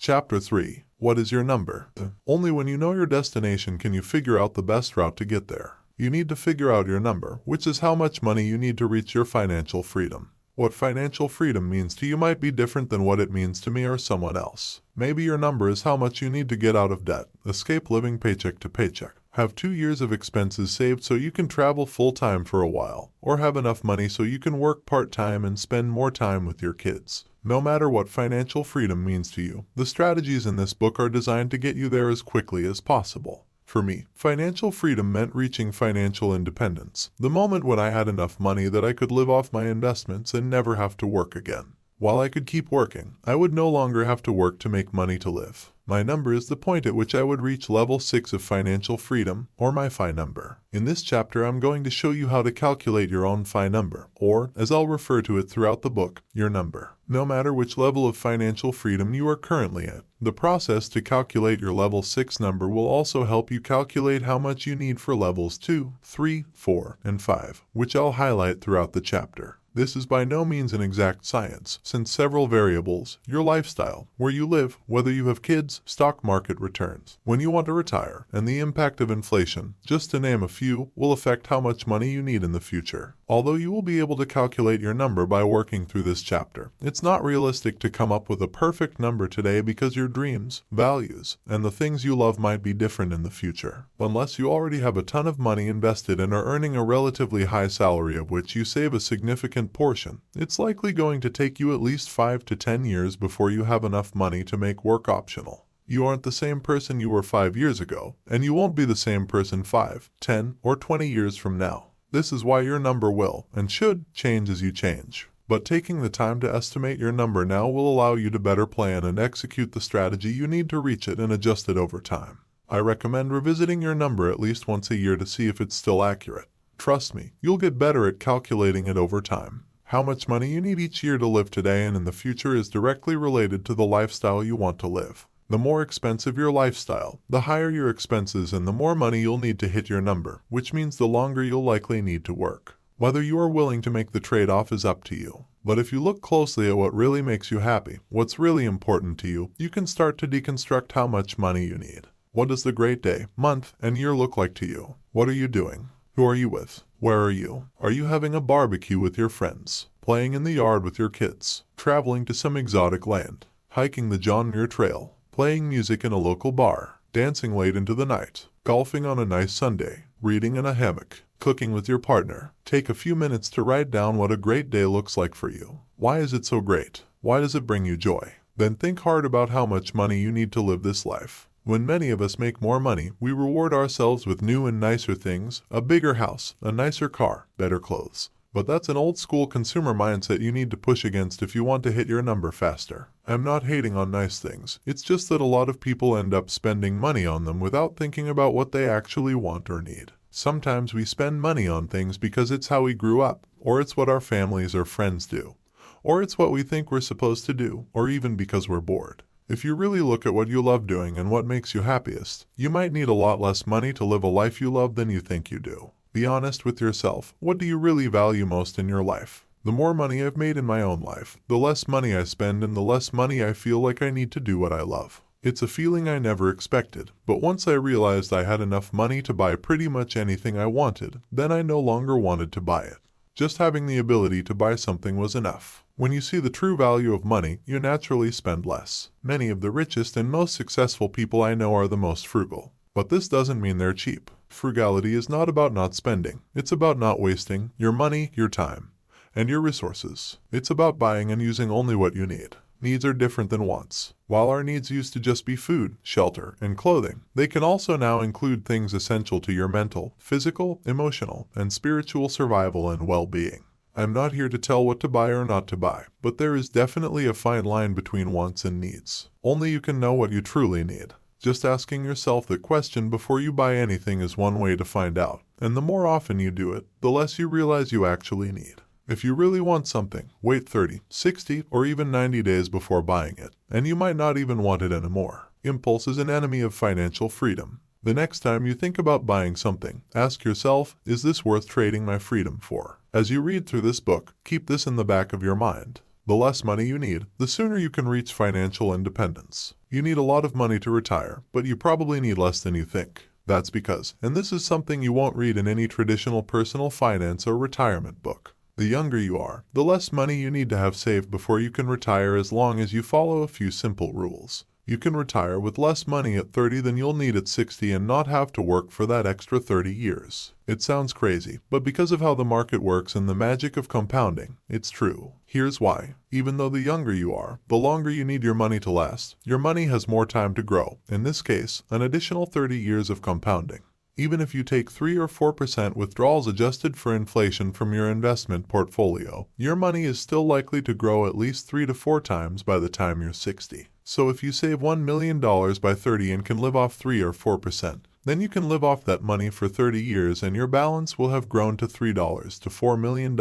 Chapter 3. What is your number? Only when you know your destination can you figure out the best route to get there. You need to figure out your number, which is how much money you need to reach your financial freedom. What financial freedom means to you might be different than what it means to me or someone else. Maybe your number is how much you need to get out of debt, escape living paycheck to paycheck, have 2 years of expenses saved so you can travel full-time for a while, or have enough money so you can work part-time and spend more time with your kids. No matter what financial freedom means to you, the strategies in this book are designed to get you there as quickly as possible. For me, financial freedom meant reaching financial independence, the moment when I had enough money that I could live off my investments and never have to work again. While I could keep working, I would no longer have to work to make money to live. My number is the point at which I would reach level 6 of financial freedom, or my FI number. In this chapter, I'm going to show you how to calculate your own FI number, or, as I'll refer to it throughout the book, your number. No matter which level of financial freedom you are currently at, the process to calculate your level 6 number will also help you calculate how much you need for levels 2, 3, 4, and 5, which I'll highlight throughout the chapter. This is by no means an exact science, since several variables, your lifestyle, where you live, whether you have kids, stock market returns, when you want to retire, and the impact of inflation, just to name a few, will affect how much money you need in the future. Although you will be able to calculate your number by working through this chapter, it's not realistic to come up with a perfect number today because your dreams, values, and the things you love might be different in the future. Unless you already have a ton of money invested and are earning a relatively high salary of which you save a significant portion, it's likely going to take you at least 5 to 10 years before you have enough money to make work optional. You aren't the same person you were 5 years ago, and you won't be the same person 5, 10, or 20 years from now. This is why your number will, and should, change as you change. But taking the time to estimate your number now will allow you to better plan and execute the strategy you need to reach it and adjust it over time. I recommend revisiting your number at least once a year to see if it's still accurate. Trust me, you'll get better at calculating it over time. How much money you need each year to live today and in the future is directly related to the lifestyle you want to live. The more expensive your lifestyle, the higher your expenses and the more money you'll need to hit your number, which means the longer you'll likely need to work. Whether you are willing to make the trade-off is up to you. But if you look closely at what really makes you happy, what's really important to you, you can start to deconstruct how much money you need. What does the great day, month, and year look like to you? What are you doing? Who are you with? Where are you? Are you having a barbecue with your friends? Playing in the yard with your kids? Traveling to some exotic land? Hiking the John Muir Trail? Playing music in a local bar? Dancing late into the night? Golfing on a nice Sunday? Reading in a hammock? Cooking with your partner? Take a few minutes to write down what a great day looks like for you. Why is it so great? Why does it bring you joy? Then think hard about how much money you need to live this life. When many of us make more money, we reward ourselves with new and nicer things, a bigger house, a nicer car, better clothes. But that's an old-school consumer mindset you need to push against if you want to hit your number faster. I'm not hating on nice things, it's just that a lot of people end up spending money on them without thinking about what they actually want or need. Sometimes we spend money on things because it's how we grew up, or it's what our families or friends do, or it's what we think we're supposed to do, or even because we're bored. If you really look at what you love doing and what makes you happiest, you might need a lot less money to live a life you love than you think you do. Be honest with yourself. What do you really value most in your life? The more money I've made in my own life, the less money I spend and the less money I feel like I need to do what I love. It's a feeling I never expected, but once I realized I had enough money to buy pretty much anything I wanted, then I no longer wanted to buy it. Just having the ability to buy something was enough. When you see the true value of money, you naturally spend less. Many of the richest and most successful people I know are the most frugal. But this doesn't mean they're cheap. Frugality is not about not spending. It's about not wasting your money, your time, and your resources. It's about buying and using only what you need. Needs are different than wants. While our needs used to just be food, shelter, and clothing, they can also now include things essential to your mental, physical, emotional, and spiritual survival and well-being. I'm not here to tell what to buy or not to buy, but there is definitely a fine line between wants and needs. Only you can know what you truly need. Just asking yourself the question before you buy anything is one way to find out, and the more often you do it, the less you realize you actually need. If you really want something, wait 30, 60, or even 90 days before buying it, and you might not even want it anymore. Impulse is an enemy of financial freedom. The next time you think about buying something, ask yourself, is this worth trading my freedom for? As you read through this book, keep this in the back of your mind. The less money you need, the sooner you can reach financial independence. You need a lot of money to retire, but you probably need less than you think. That's because, and this is something you won't read in any traditional personal finance or retirement book, the younger you are, the less money you need to have saved before you can retire as long as you follow a few simple rules. You can retire with less money at 30 than you'll need at 60 and not have to work for that extra 30 years. It sounds crazy, but because of how the market works and the magic of compounding, it's true. Here's why. Even though the younger you are, the longer you need your money to last, your money has more time to grow. In this case, an additional 30 years of compounding. Even if you take 3 or 4% withdrawals adjusted for inflation from your investment portfolio, your money is still likely to grow at least 3 to 4 times by the time you're 60. So if you save $1 million by 30 and can live off 3 or 4%, then you can live off that money for 30 years and your balance will have grown to $3 to $4 million,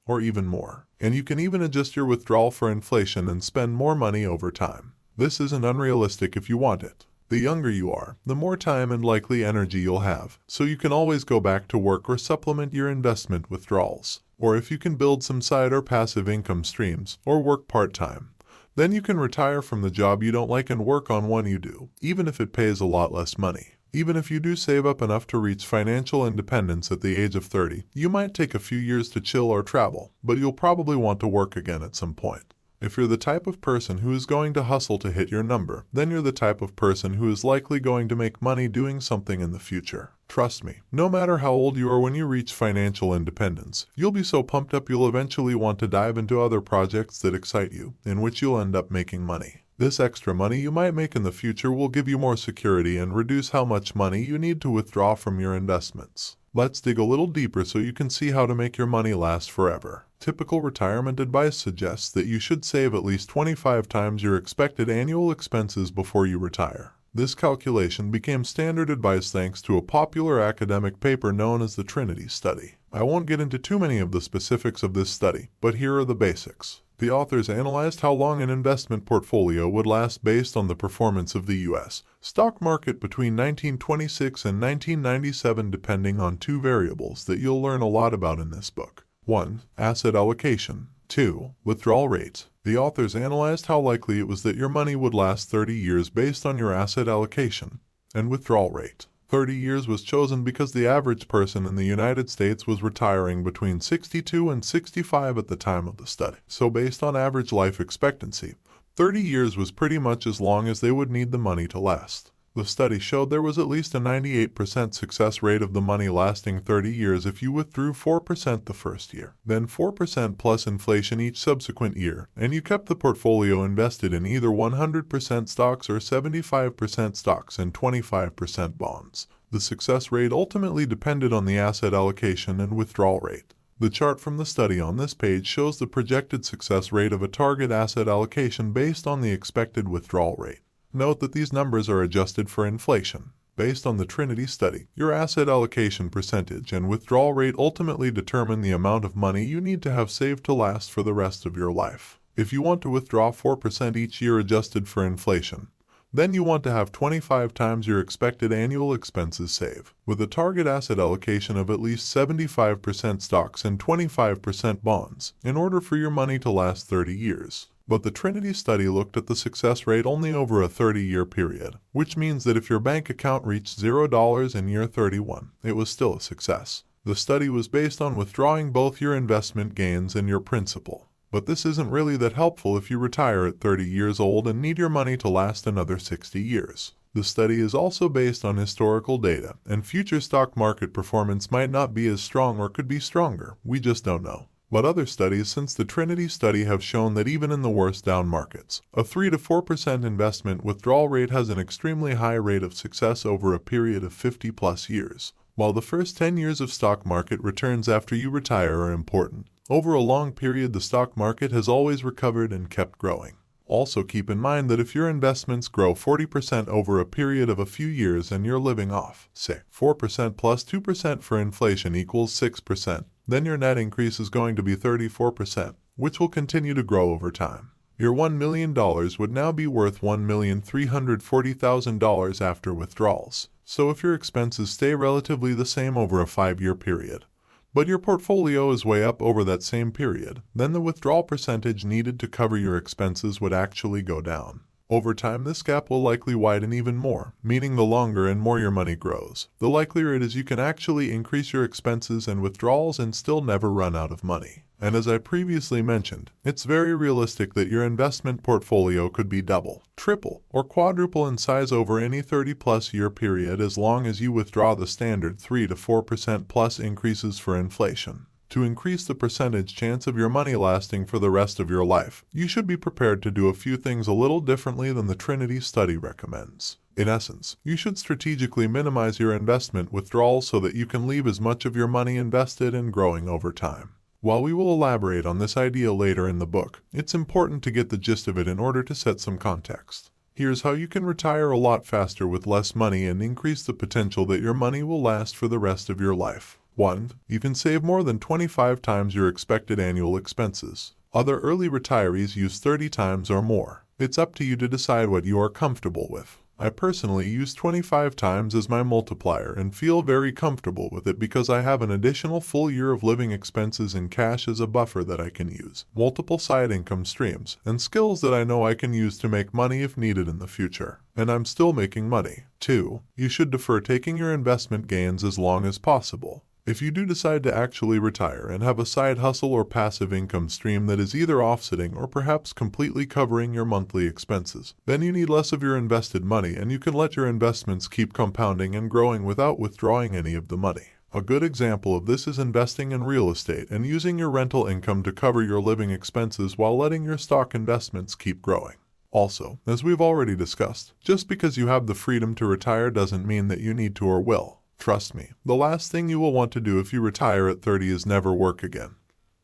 or even more. And you can even adjust your withdrawal for inflation and spend more money over time. This isn't unrealistic if you want it. The younger you are, the more time and likely energy you'll have, so you can always go back to work or supplement your investment withdrawals. Or if you can build some side or passive income streams, or work part-time, then you can retire from the job you don't like and work on one you do, even if it pays a lot less money. Even if you do save up enough to reach financial independence at the age of 30, you might take a few years to chill or travel, but you'll probably want to work again at some point. If you're the type of person who is going to hustle to hit your number, then you're the type of person who is likely going to make money doing something in the future. Trust me, no matter how old you are when you reach financial independence, you'll be so pumped up you'll eventually want to dive into other projects that excite you, in which you'll end up making money. This extra money you might make in the future will give you more security and reduce how much money you need to withdraw from your investments. Let's dig a little deeper so you can see how to make your money last forever. Typical retirement advice suggests that you should save at least 25 times your expected annual expenses before you retire. This calculation became standard advice thanks to a popular academic paper known as the Trinity Study. I won't get into too many of the specifics of this study, but here are the basics. The authors analyzed how long an investment portfolio would last based on the performance of the U.S. stock market between 1926 and 1997, depending on 2 variables that you'll learn a lot about in this book. 1. Asset allocation. 2. Withdrawal rate. The authors analyzed how likely it was that your money would last 30 years based on your asset allocation and withdrawal rate. 30 years was chosen because the average person in the United States was retiring between 62 and 65 at the time of the study. So based on average life expectancy, 30 years was pretty much as long as they would need the money to last. The study showed there was at least a 98% success rate of the money lasting 30 years if you withdrew 4% the first year, then 4% plus inflation each subsequent year, and you kept the portfolio invested in either 100% stocks or 75% stocks and 25% bonds. The success rate ultimately depended on the asset allocation and withdrawal rate. The chart from the study on this page shows the projected success rate of a target asset allocation based on the expected withdrawal rate. Note that these numbers are adjusted for inflation. Based on the Trinity Study, your asset allocation percentage and withdrawal rate ultimately determine the amount of money you need to have saved to last for the rest of your life. If you want to withdraw 4% each year adjusted for inflation, then you want to have 25 times your expected annual expenses saved, with a target asset allocation of at least 75% stocks and 25% bonds, in order for your money to last 30 years. But the Trinity Study looked at the success rate only over a 30-year period, which means that if your bank account reached $0 in year 31, it was still a success. The study was based on withdrawing both your investment gains and your principal. But this isn't really that helpful if you retire at 30 years old and need your money to last another 60 years. The study is also based on historical data, and future stock market performance might not be as strong or could be stronger. We just don't know. But other studies since the Trinity Study have shown that even in the worst down markets, a 3 to 4% investment withdrawal rate has an extremely high rate of success over a period of 50+ years. While the first 10 years of stock market returns after you retire are important, over a long period the stock market has always recovered and kept growing. Also keep in mind that if your investments grow 40% over a period of a few years and you're living off, say, 4% plus 2% for inflation equals 6%, then your net increase is going to be 34%, which will continue to grow over time. Your $1 million would now be worth $1,340,000 after withdrawals. So if your expenses stay relatively the same over a 5-year period, but your portfolio is way up over that same period, then the withdrawal percentage needed to cover your expenses would actually go down. Over time, this gap will likely widen even more, meaning the longer and more your money grows, the likelier it is you can actually increase your expenses and withdrawals and still never run out of money. And as I previously mentioned, it's very realistic that your investment portfolio could be double, triple, or quadruple in size over any 30-plus year period as long as you withdraw the standard 3 to 4% plus increases for inflation. To increase the percentage chance of your money lasting for the rest of your life, you should be prepared to do a few things a little differently than the Trinity study recommends. In essence, you should strategically minimize your investment withdrawals so that you can leave as much of your money invested and growing over time. While we will elaborate on this idea later in the book, it's important to get the gist of it in order to set some context. Here's how you can retire a lot faster with less money and increase the potential that your money will last for the rest of your life. 1. You can save more than 25 times your expected annual expenses. Other early retirees use 30 times or more. It's up to you to decide what you are comfortable with. I personally use 25 times as my multiplier and feel very comfortable with it because I have an additional full year of living expenses in cash as a buffer that I can use, multiple side income streams, and skills that I know I can use to make money if needed in the future. And I'm still making money. 2. You should defer taking your investment gains as long as possible. If you do decide to actually retire and have a side hustle or passive income stream that is either offsetting or perhaps completely covering your monthly expenses, then you need less of your invested money and you can let your investments keep compounding and growing without withdrawing any of the money. A good example of this is investing in real estate and using your rental income to cover your living expenses while letting your stock investments keep growing. Also, as we've already discussed, just because you have the freedom to retire doesn't mean that you need to or will. Trust me, the last thing you will want to do if you retire at 30 is never work again.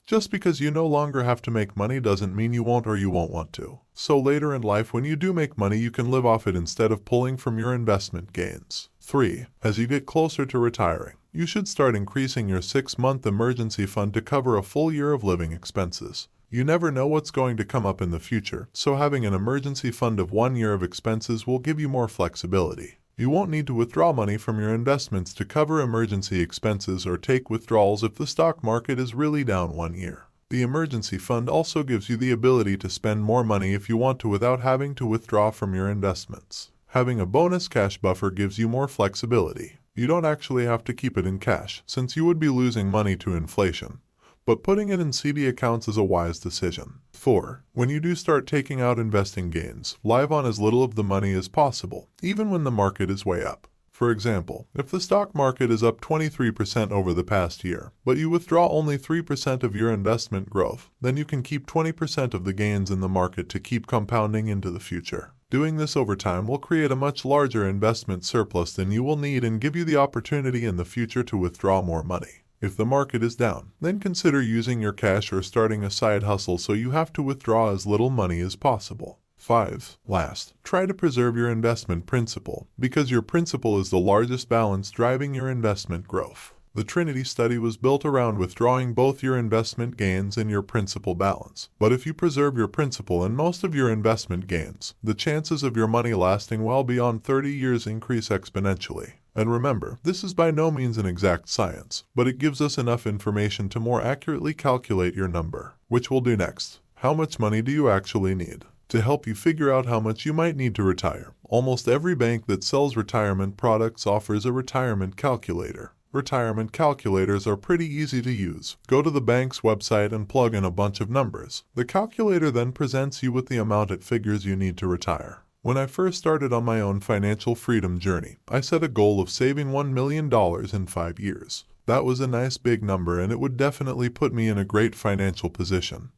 Just because you no longer have to make money doesn't mean you won't or you won't want to. So later in life when you do make money you can live off it instead of pulling from your investment gains. 3. As you get closer to retiring, you should start increasing your 6-month emergency fund to cover a full year of living expenses. You never know what's going to come up in the future, so having an emergency fund of 1 year of expenses will give you more flexibility. You won't need to withdraw money from your investments to cover emergency expenses or take withdrawals if the stock market is really down 1 year. The emergency fund also gives you the ability to spend more money if you want to without having to withdraw from your investments. Having a bonus cash buffer gives you more flexibility. You don't actually have to keep it in cash, since you would be losing money to inflation. But putting it in CD accounts is a wise decision. 4. When you do start taking out investing gains, live on as little of the money as possible, even when the market is way up. For example, if the stock market is up 23% over the past year, but you withdraw only 3% of your investment growth, then you can keep 20% of the gains in the market to keep compounding into the future. Doing this over time will create a much larger investment surplus than you will need and give you the opportunity in the future to withdraw more money. If the market is down, then consider using your cash or starting a side hustle so you have to withdraw as little money as possible. 5. Last, try to preserve your investment principal, because your principal is the largest balance driving your investment growth. The Trinity study was built around withdrawing both your investment gains and your principal balance. But if you preserve your principal and most of your investment gains, the chances of your money lasting well beyond 30 years increase exponentially. And remember, this is by no means an exact science, but it gives us enough information to more accurately calculate your number, which we'll do next. How much money do you actually need? To help you figure out how much you might need to retire, almost every bank that sells retirement products offers a retirement calculator. Retirement calculators are pretty easy to use. Go to the bank's website and plug in a bunch of numbers. The calculator then presents you with the amount it figures you need to retire. When I first started on my own financial freedom journey, I set a goal of saving $1 million in 5 years. That was a nice big number and it would definitely put me in a great financial position.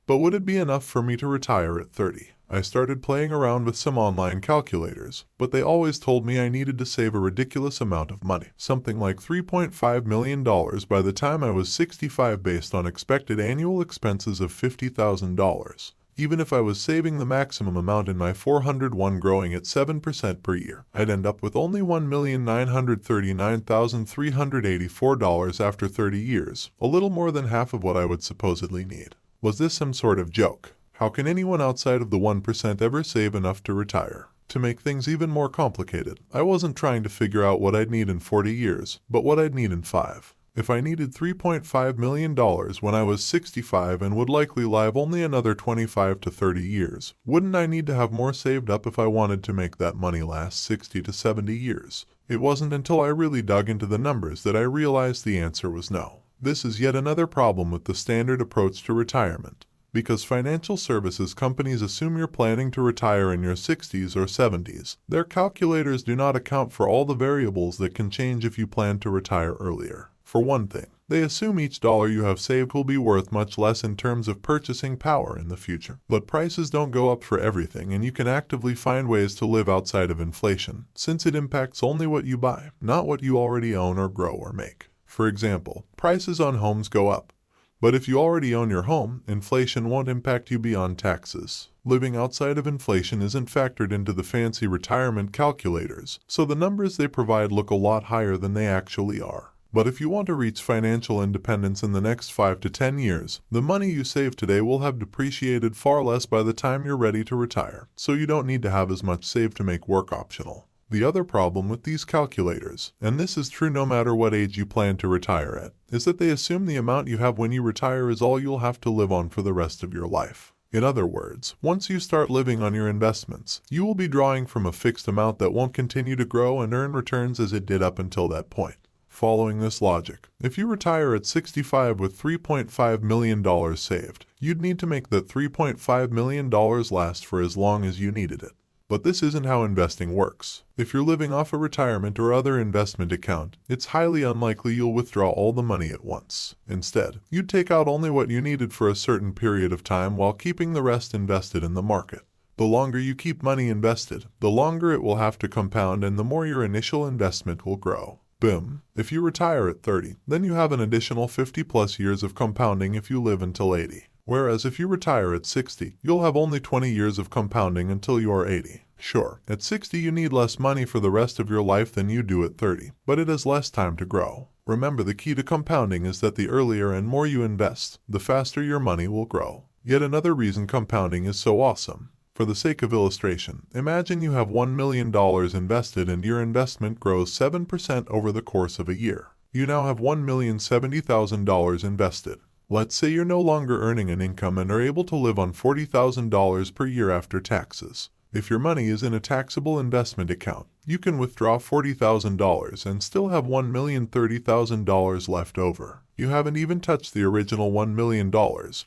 But would it be enough for me to retire at 30? I started playing around with some online calculators, but they always told me I needed to save a ridiculous amount of money, something like $3.5 million by the time I was 65 based on expected annual expenses of $50,000. Even if I was saving the maximum amount in my 401 growing at 7% per year, I'd end up with only $1,939,384 after 30 years, a little more than half of what I would supposedly need. Was this some sort of joke? How can anyone outside of the 1% ever save enough to retire? To make things even more complicated, I wasn't trying to figure out what I'd need in 40 years, but what I'd need in 5. If I needed $3.5 million when I was 65 and would likely live only another 25 to 30 years, wouldn't I need to have more saved up if I wanted to make that money last 60 to 70 years? It wasn't until I really dug into the numbers that I realized the answer was no. This is yet another problem with the standard approach to retirement. Because financial services companies assume you're planning to retire in your 60s or 70s, their calculators do not account for all the variables that can change if you plan to retire earlier. For one thing, they assume each dollar you have saved will be worth much less in terms of purchasing power in the future. But prices don't go up for everything, and you can actively find ways to live outside of inflation, since it impacts only what you buy, not what you already own or grow or make. For example, prices on homes go up. But if you already own your home, inflation won't impact you beyond taxes. Living outside of inflation isn't factored into the fancy retirement calculators, so the numbers they provide look a lot higher than they actually are. But if you want to reach financial independence in the next 5 to 10 years, the money you save today will have depreciated far less by the time you're ready to retire, so you don't need to have as much saved to make work optional. The other problem with these calculators, and this is true no matter what age you plan to retire at, is that they assume the amount you have when you retire is all you'll have to live on for the rest of your life. In other words, once you start living on your investments, you will be drawing from a fixed amount that won't continue to grow and earn returns as it did up until that point. Following this logic, if you retire at 65 with $3.5 million saved, you'd need to make that $3.5 million last for as long as you needed it. But this isn't how investing works. If you're living off a retirement or other investment account, it's highly unlikely you'll withdraw all the money at once. Instead, you'd take out only what you needed for a certain period of time while keeping the rest invested in the market. The longer you keep money invested, the longer it will have to compound and the more your initial investment will grow. Boom. If you retire at 30, then you have an additional 50 plus years of compounding if you live until 80. Whereas if you retire at 60, you'll have only 20 years of compounding until you are 80. Sure, at 60 you need less money for the rest of your life than you do at 30, but it has less time to grow. Remember, the key to compounding is that the earlier and more you invest, the faster your money will grow. Yet another reason compounding is so awesome. For the sake of illustration, imagine you have $1 million invested and your investment grows 7% over the course of a year. You now have $1,070,000 invested. Let's say you're no longer earning an income and are able to live on $40,000 per year after taxes. If your money is in a taxable investment account, you can withdraw $40,000 and still have $1,030,000 left over. You haven't even touched the original $1 million,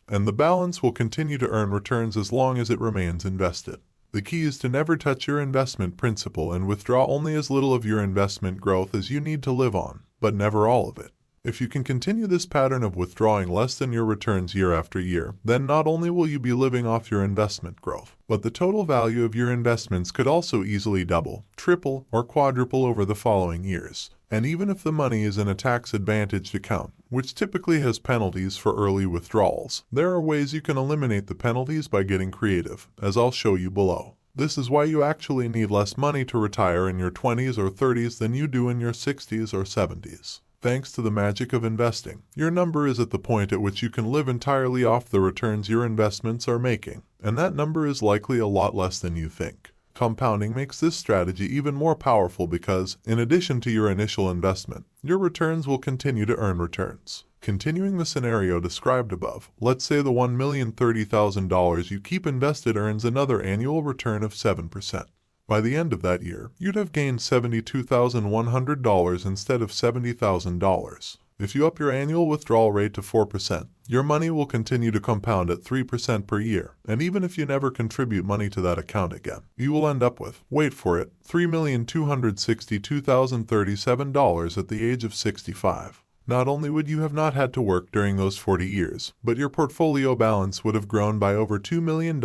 and the balance will continue to earn returns as long as it remains invested. The key is to never touch your investment principal and withdraw only as little of your investment growth as you need to live on, but never all of it. If you can continue this pattern of withdrawing less than your returns year after year, then not only will you be living off your investment growth, but the total value of your investments could also easily double, triple, or quadruple over the following years. And even if the money is in a tax-advantaged account, which typically has penalties for early withdrawals, there are ways you can eliminate the penalties by getting creative, as I'll show you below. This is why you actually need less money to retire in your 20s or 30s than you do in your 60s or 70s. Thanks to the magic of investing, your number is at the point at which you can live entirely off the returns your investments are making, and that number is likely a lot less than you think. Compounding makes this strategy even more powerful because, in addition to your initial investment, your returns will continue to earn returns. Continuing the scenario described above, let's say the $1,030,000 you keep invested earns another annual return of 7%. By the end of that year, you'd have gained $72,100 instead of $70,000. If you up your annual withdrawal rate to 4%, your money will continue to compound at 3% per year, and even if you never contribute money to that account again, you will end up with, wait for it, $3,262,037 at the age of 65. Not only would you have not had to work during those 40 years, but your portfolio balance would have grown by over $2 million,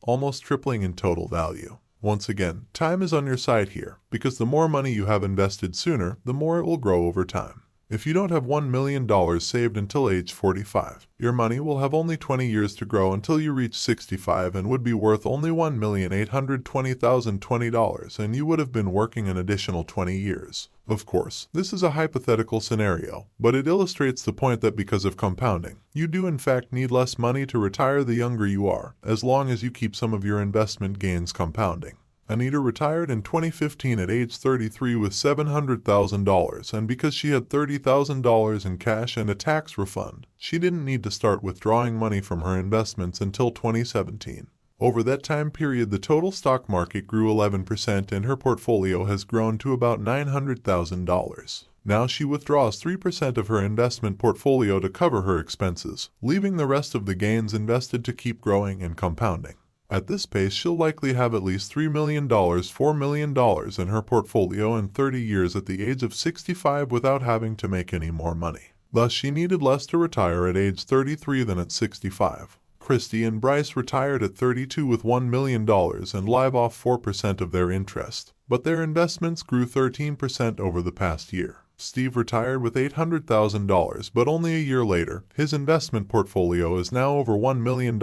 almost tripling in total value. Once again, time is on your side here, because the more money you have invested sooner, the more it will grow over time. If you don't have $1 million saved until age 45, your money will have only 20 years to grow until you reach 65 and would be worth only $1,820,020, and you would have been working an additional 20 years. Of course, this is a hypothetical scenario, but it illustrates the point that because of compounding, you do in fact need less money to retire the younger you are, as long as you keep some of your investment gains compounding. Anita retired in 2015 at age 33 with $700,000, and because she had $30,000 in cash and a tax refund, she didn't need to start withdrawing money from her investments until 2017. Over that time period, the total stock market grew 11% and her portfolio has grown to about $900,000. Now she withdraws 3% of her investment portfolio to cover her expenses, leaving the rest of the gains invested to keep growing and compounding. At this pace, she'll likely have at least $3 million, $4 million in her portfolio in 30 years at the age of 65 without having to make any more money. Thus, she needed less to retire at age 33 than at 65. Christy and Bryce retired at 32 with $1 million and live off 4% of their interest, but their investments grew 13% over the past year. Steve retired with $800,000, but only a year later, his investment portfolio is now over $1 million,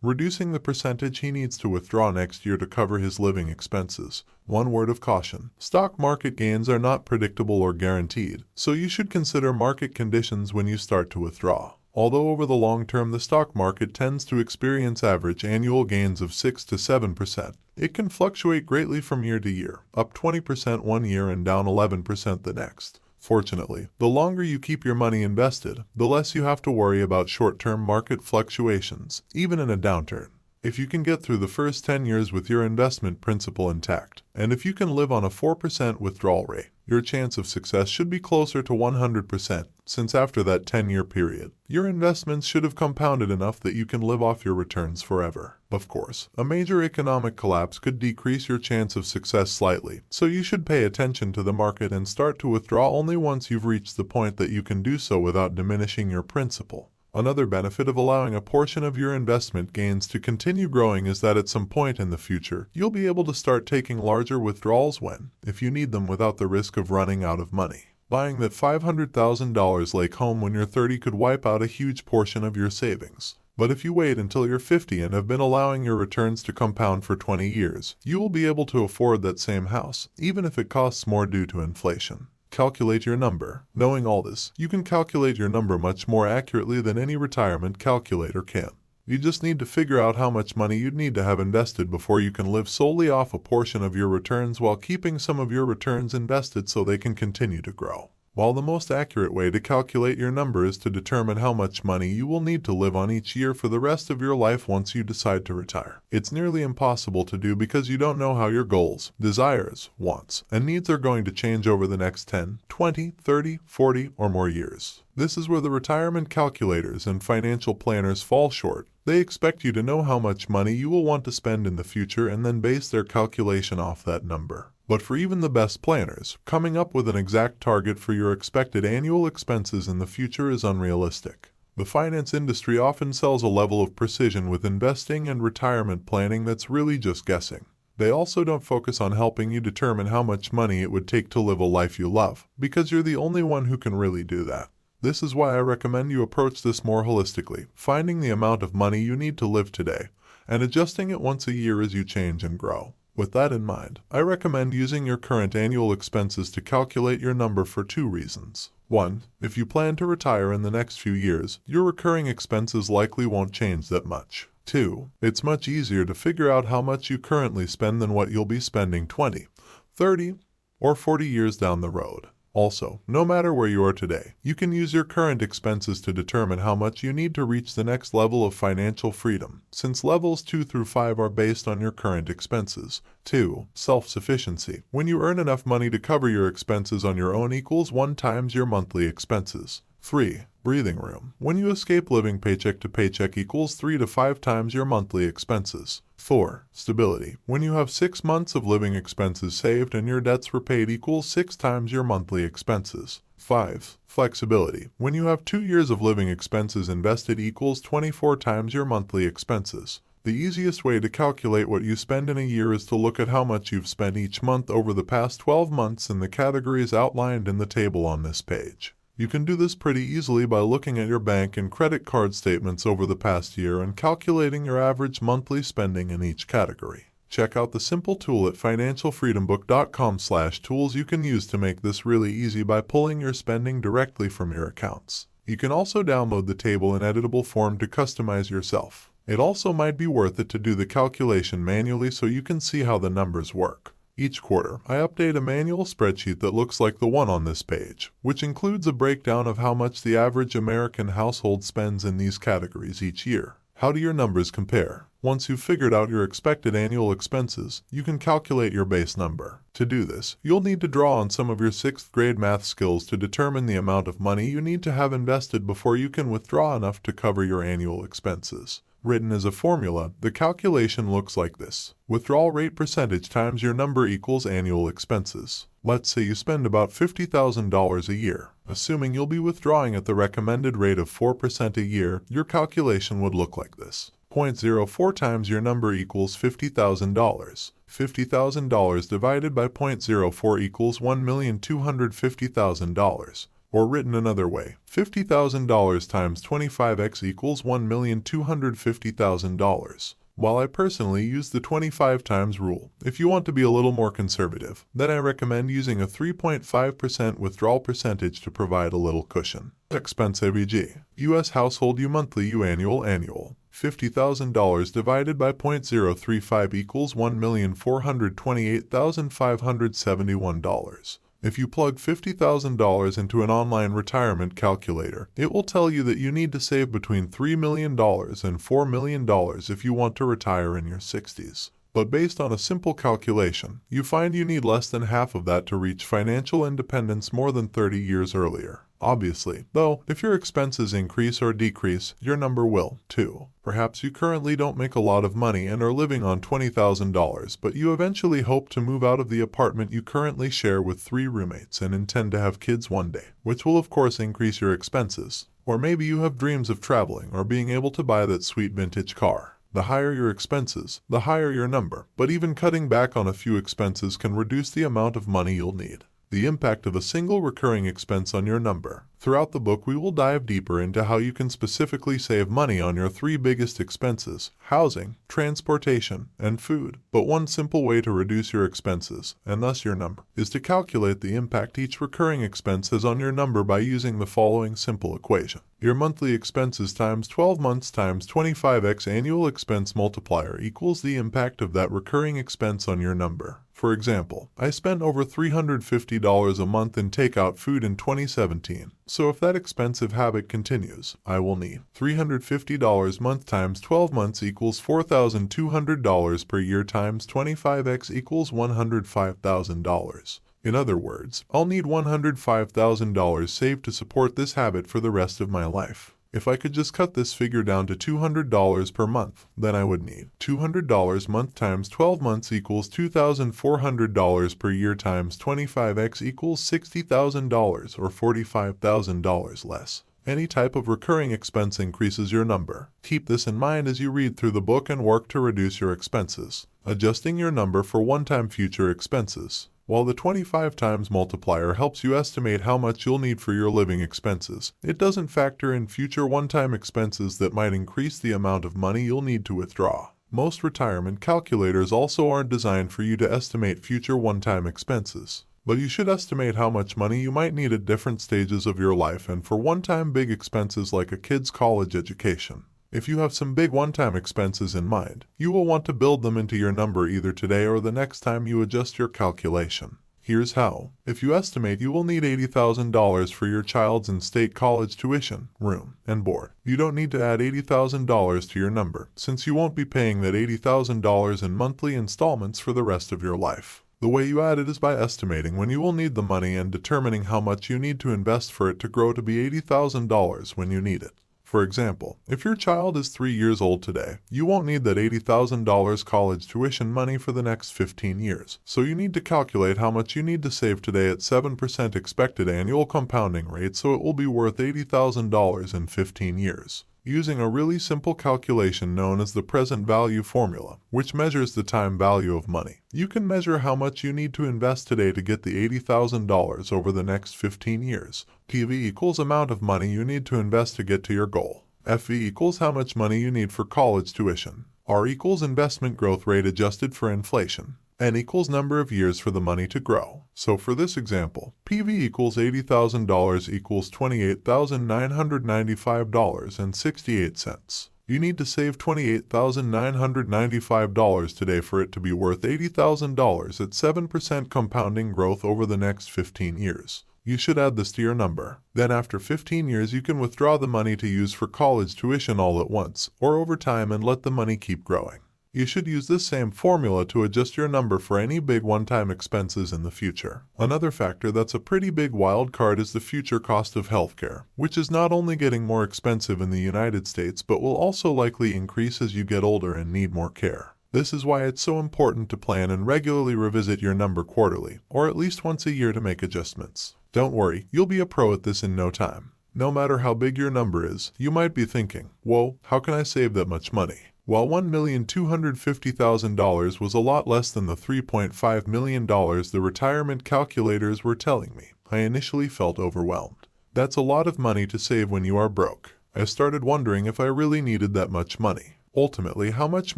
reducing the percentage he needs to withdraw next year to cover his living expenses. One word of caution: stock market gains are not predictable or guaranteed, so you should consider market conditions when you start to withdraw. Although over the long term the stock market tends to experience average annual gains of 6 to 7%, it can fluctuate greatly from year to year, up 20% one year and down 11% the next. Fortunately, the longer you keep your money invested, the less you have to worry about short-term market fluctuations, even in a downturn. If you can get through the first 10 years with your investment principal intact, and if you can live on a 4% withdrawal rate, your chance of success should be closer to 100%, since after that 10-year period, your investments should have compounded enough that you can live off your returns forever. Of course, a major economic collapse could decrease your chance of success slightly, so you should pay attention to the market and start to withdraw only once you've reached the point that you can do so without diminishing your principal. Another benefit of allowing a portion of your investment gains to continue growing is that at some point in the future, you'll be able to start taking larger withdrawals when, if you need them, without the risk of running out of money. Buying that $500,000 lake home when you're 30 could wipe out a huge portion of your savings. But if you wait until you're 50 and have been allowing your returns to compound for 20 years, you will be able to afford that same house, even if it costs more due to inflation. Calculate your number. Knowing all this, you can calculate your number much more accurately than any retirement calculator can. You just need to figure out how much money you'd need to have invested before you can live solely off a portion of your returns while keeping some of your returns invested so they can continue to grow. While the most accurate way to calculate your number is to determine how much money you will need to live on each year for the rest of your life once you decide to retire, it's nearly impossible to do because you don't know how your goals, desires, wants, and needs are going to change over the next 10, 20, 30, 40, or more years. This is where the retirement calculators and financial planners fall short. They expect you to know how much money you will want to spend in the future and then base their calculation off that number. But for even the best planners, coming up with an exact target for your expected annual expenses in the future is unrealistic. The finance industry often sells a level of precision with investing and retirement planning that's really just guessing. They also don't focus on helping you determine how much money it would take to live a life you love, because you're the only one who can really do that. This is why I recommend you approach this more holistically, finding the amount of money you need to live today, and adjusting it once a year as you change and grow. With that in mind, I recommend using your current annual expenses to calculate your number for 2 reasons. 1. If you plan to retire in the next few years, your recurring expenses likely won't change that much. 2. It's much easier to figure out how much you currently spend than what you'll be spending 20, 30, or 40 years down the road. Also, no matter where you are today, you can use your current expenses to determine how much you need to reach the next level of financial freedom, since levels 2 through 5 are based on your current expenses. 2. Self-sufficiency. When you earn enough money to cover your expenses on your own equals 1 times your monthly expenses. 3. Breathing room. When you escape living paycheck to paycheck equals 3 to 5 times your monthly expenses. 4. Stability. When you have 6 months of living expenses saved and your debts repaid equals 6 times your monthly expenses. 5. Flexibility. When you have 2 years of living expenses invested equals 24 times your monthly expenses. The easiest way to calculate what you spend in a year is to look at how much you've spent each month over the past 12 months in the categories outlined in the table on this page. You can do this pretty easily by looking at your bank and credit card statements over the past year and calculating your average monthly spending in each category. Check out the simple tool at financialfreedombook.com/tools you can use to make this really easy by pulling your spending directly from your accounts. You can also download the table in editable form to customize yourself. It also might be worth it to do the calculation manually so you can see how the numbers work. Each quarter, I update a manual spreadsheet that looks like the one on this page, which includes a breakdown of how much the average American household spends in these categories each year. How do your numbers compare? Once you've figured out your expected annual expenses, you can calculate your base number. To do this, you'll need to draw on some of your 6th grade math skills to determine the amount of money you need to have invested before you can withdraw enough to cover your annual expenses. Written as a formula, the calculation looks like this. Withdrawal rate percentage times your number equals annual expenses. Let's say you spend about $50,000 a year. Assuming you'll be withdrawing at the recommended rate of 4% a year, your calculation would look like this. 0.04 times your number equals $50,000. $50,000 divided by 0.04 equals $1,250,000. Or written another way, $50,000 times 25x equals $1,250,000. While I personally use the 25 times rule, if you want to be a little more conservative, then I recommend using a 3.5% withdrawal percentage to provide a little cushion. Expense AVG. U.S. household U monthly U annual. $50,000 divided by 0.035 equals $1,428,571. If you plug $50,000 into an online retirement calculator, it will tell you that you need to save between $3 million and $4 million if you want to retire in your 60s. But based on a simple calculation, you find you need less than half of that to reach financial independence more than 30 years earlier. Obviously, though, if your expenses increase or decrease, your number will, too. Perhaps you currently don't make a lot of money and are living on $20,000, but you eventually hope to move out of the apartment you currently share with 3 roommates and intend to have kids one day, which will of course increase your expenses. Or maybe you have dreams of traveling or being able to buy that sweet vintage car. The higher your expenses, the higher your number, but even cutting back on a few expenses can reduce the amount of money you'll need. The impact of a single recurring expense on your number. Throughout the book, we will dive deeper into how you can specifically save money on your 3 biggest expenses: housing, transportation, and food. But one simple way to reduce your expenses, and thus your number, is to calculate the impact each recurring expense has on your number by using the following simple equation. Your monthly expenses times 12 months times 25x annual expense multiplier equals the impact of that recurring expense on your number. For example, I spent over $350 a month in takeout food in 2017. So if that expensive habit continues, I will need $350 month times 12 months equals $4,200 per year times 25x equals $105,000. In other words, I'll need $105,000 saved to support this habit for the rest of my life. If I could just cut this figure down to $200 per month, then I would need $200 month times 12 months equals $2,400 per year times 25x equals $60,000 or $45,000 less. Any type of recurring expense increases your number. Keep this in mind as you read through the book and work to reduce your expenses. Adjusting your number for one-time future expenses. While the 25 times multiplier helps you estimate how much you'll need for your living expenses, it doesn't factor in future one-time expenses that might increase the amount of money you'll need to withdraw. Most retirement calculators also aren't designed for you to estimate future one-time expenses, but you should estimate how much money you might need at different stages of your life and for one-time big expenses like a kid's college education. If you have some big one-time expenses in mind, you will want to build them into your number either today or the next time you adjust your calculation. Here's how. If you estimate you will need $80,000 for your child's in-state college tuition, room, and board, you don't need to add $80,000 to your number, since you won't be paying that $80,000 in monthly installments for the rest of your life. The way you add it is by estimating when you will need the money and determining how much you need to invest for it to grow to be $80,000 when you need it. For example, if your child is 3 years old today, you won't need that $80,000 college tuition money for the next 15 years. So you need to calculate how much you need to save today at 7% expected annual compounding rate so it will be worth $80,000 in 15 years. Using a really simple calculation known as the present value formula, which measures the time value of money, you can measure how much you need to invest today to get the $80,000 over the next 15 years. PV equals amount of money you need to invest to get to your goal. FV equals how much money you need for college tuition. R equals investment growth rate adjusted for inflation. N equals number of years for the money to grow. So for this example, PV equals $80,000 equals $28,995.68. You need to save $28,995 today for it to be worth $80,000 at 7% compounding growth over the next 15 years. You should add this to your number. Then after 15 years you can withdraw the money to use for college tuition all at once, or over time, and let the money keep growing. You should use this same formula to adjust your number for any big one-time expenses in the future. Another factor that's a pretty big wild card is the future cost of healthcare, which is not only getting more expensive in the United States but will also likely increase as you get older and need more care. This is why it's so important to plan and regularly revisit your number quarterly, or at least once a year, to make adjustments. Don't worry, you'll be a pro at this in no time. No matter how big your number is, you might be thinking, whoa, how can I save that much money? While $1,250,000 was a lot less than the $3.5 million the retirement calculators were telling me, I initially felt overwhelmed. That's a lot of money to save when you are broke. I started wondering if I really needed that much money. Ultimately, how much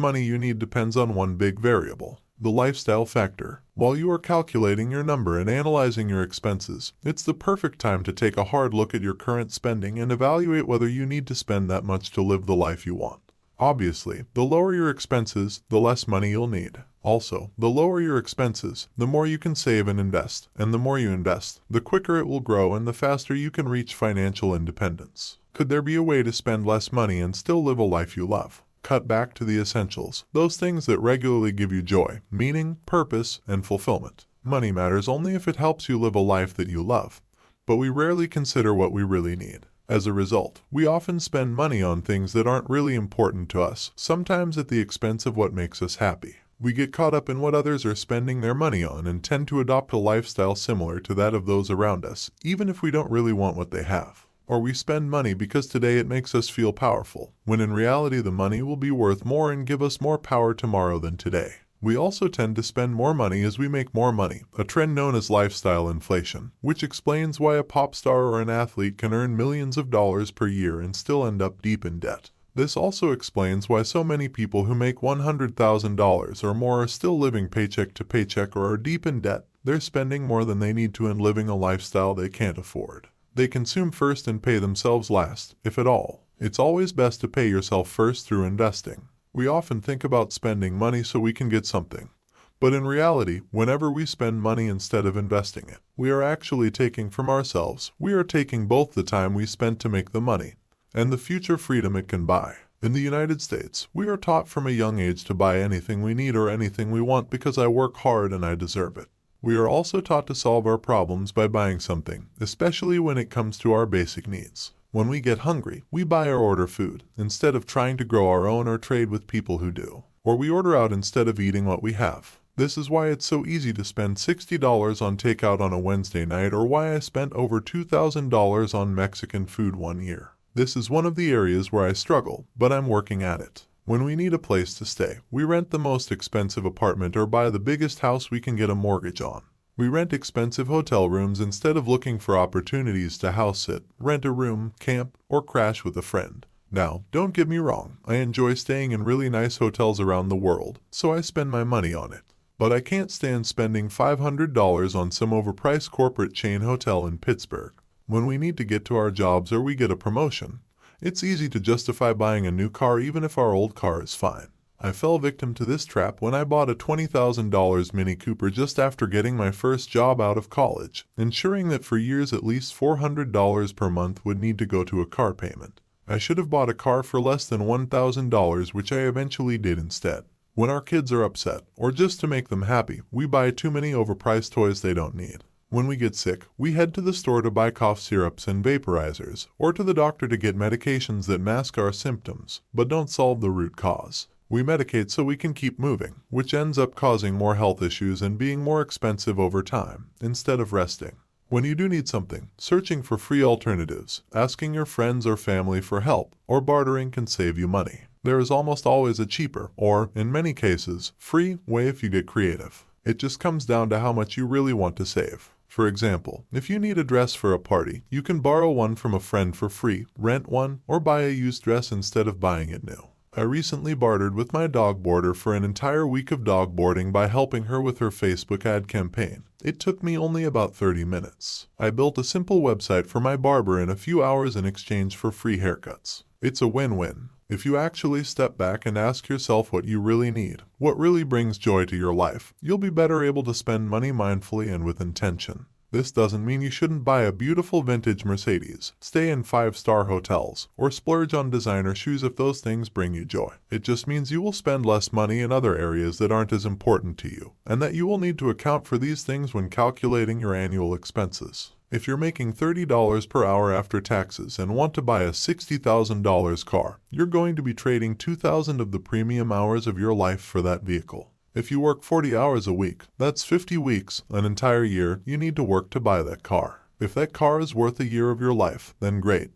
money you need depends on one big variable: the lifestyle factor. While you are calculating your number and analyzing your expenses, it's the perfect time to take a hard look at your current spending and evaluate whether you need to spend that much to live the life you want. Obviously, the lower your expenses, the less money you'll need. Also, the lower your expenses, the more you can save and invest, and the more you invest, the quicker it will grow and the faster you can reach financial independence. Could there be a way to spend less money and still live a life you love? Cut back to the essentials, those things that regularly give you joy, meaning, purpose, and fulfillment. Money matters only if it helps you live a life that you love, but we rarely consider what we really need. As a result, we often spend money on things that aren't really important to us, sometimes at the expense of what makes us happy. We get caught up in what others are spending their money on and tend to adopt a lifestyle similar to that of those around us, even if we don't really want what they have. Or we spend money because today it makes us feel powerful, when in reality the money will be worth more and give us more power tomorrow than today. We also tend to spend more money as we make more money, a trend known as lifestyle inflation, which explains why a pop star or an athlete can earn millions of dollars per year and still end up deep in debt. This also explains why so many people who make $100,000 or more are still living paycheck to paycheck or are deep in debt. They're spending more than they need to and living a lifestyle they can't afford. They consume first and pay themselves last, if at all. It's always best to pay yourself first through investing. We often think about spending money so we can get something. But in reality, whenever we spend money instead of investing it, we are actually taking from ourselves. We are taking both the time we spent to make the money and the future freedom it can buy. In the United States, we are taught from a young age to buy anything we need or anything we want because I work hard and I deserve it. We are also taught to solve our problems by buying something, especially when it comes to our basic needs. When we get hungry, we buy or order food, instead of trying to grow our own or trade with people who do. Or we order out instead of eating what we have. This is why it's so easy to spend $60 on takeout on a Wednesday night, or why I spent over $2,000 on Mexican food one year. This is one of the areas where I struggle, but I'm working at it. When we need a place to stay, we rent the most expensive apartment or buy the biggest house we can get a mortgage on. We rent expensive hotel rooms instead of looking for opportunities to house sit, rent a room, camp, or crash with a friend. Now, don't get me wrong, I enjoy staying in really nice hotels around the world, so I spend my money on it. But I can't stand spending $500 on some overpriced corporate chain hotel in Pittsburgh. When we need to get to our jobs or we get a promotion, it's easy to justify buying a new car even if our old car is fine. I fell victim to this trap when I bought a $20,000 Mini Cooper just after getting my first job out of college, ensuring that for years at least $400 per month would need to go to a car payment. I should have bought a car for less than $1,000, which I eventually did instead. When our kids are upset, or just to make them happy, we buy too many overpriced toys they don't need. When we get sick, we head to the store to buy cough syrups and vaporizers, or to the doctor to get medications that mask our symptoms, but don't solve the root cause. We medicate so we can keep moving, which ends up causing more health issues and being more expensive over time, instead of resting. When you do need something, searching for free alternatives, asking your friends or family for help, or bartering can save you money. There is almost always a cheaper, or, in many cases, free way if you get creative. It just comes down to how much you really want to save. For example, if you need a dress for a party, you can borrow one from a friend for free, rent one, or buy a used dress instead of buying it new. I recently bartered with my dog boarder for an entire week of dog boarding by helping her with her Facebook ad campaign. It took me only about 30 minutes. I built a simple website for my barber in a few hours in exchange for free haircuts. It's a win-win. If you actually step back and ask yourself what you really need, what really brings joy to your life, you'll be better able to spend money mindfully and with intention. This doesn't mean you shouldn't buy a beautiful vintage Mercedes, stay in 5-star hotels, or splurge on designer shoes if those things bring you joy. It just means you will spend less money in other areas that aren't as important to you, and that you will need to account for these things when calculating your annual expenses. If you're making $30 per hour after taxes and want to buy a $60,000 car, you're going to be trading 2,000 of the premium hours of your life for that vehicle. If you work 40 hours a week, that's 50 weeks, an entire year, you need to work to buy that car. If that car is worth a year of your life, then great.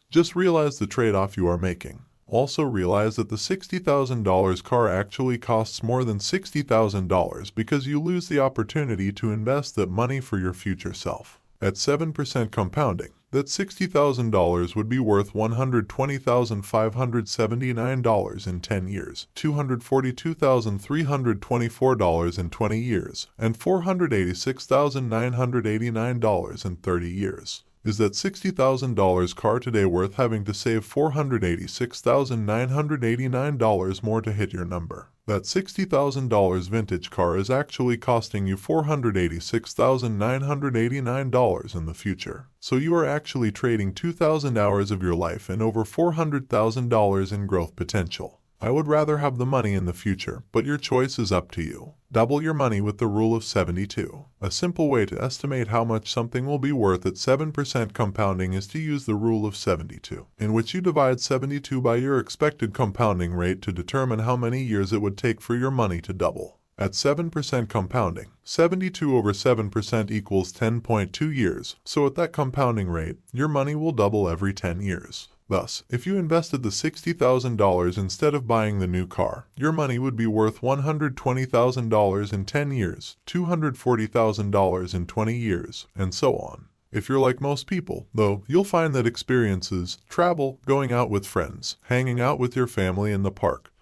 Just realize the trade-off you are making. Also realize that the $60,000 car actually costs more than $60,000 because you lose the opportunity to invest that money for your future self. At 7% compounding, that $60,000 would be worth $120,579 in 10 years, $242,324 in 20 years, and $486,989 in 30 years. Is that $60,000 car today worth having to save $486,989 more to hit your number? That $60,000 vintage car is actually costing you $486,989 in the future. So you are actually trading 2,000 hours of your life and over $400,000 in growth potential. I would rather have the money in the future, but your choice is up to you. Double your money with the rule of 72. A simple way to estimate how much something will be worth at 7% compounding is to use the rule of 72, in which you divide 72 by your expected compounding rate to determine how many years it would take for your money to double. At 7% compounding, 72 over 7% equals 10.2 years, so at that compounding rate, your money will double every 10 years. Thus, if you invested the $60,000 instead of buying the new car, your money would be worth $120,000 in 10 years, $240,000 in 20 years, and so on. If you're like most people, though, you'll find that experiences, travel, going out with friends, hanging out with your family in the park,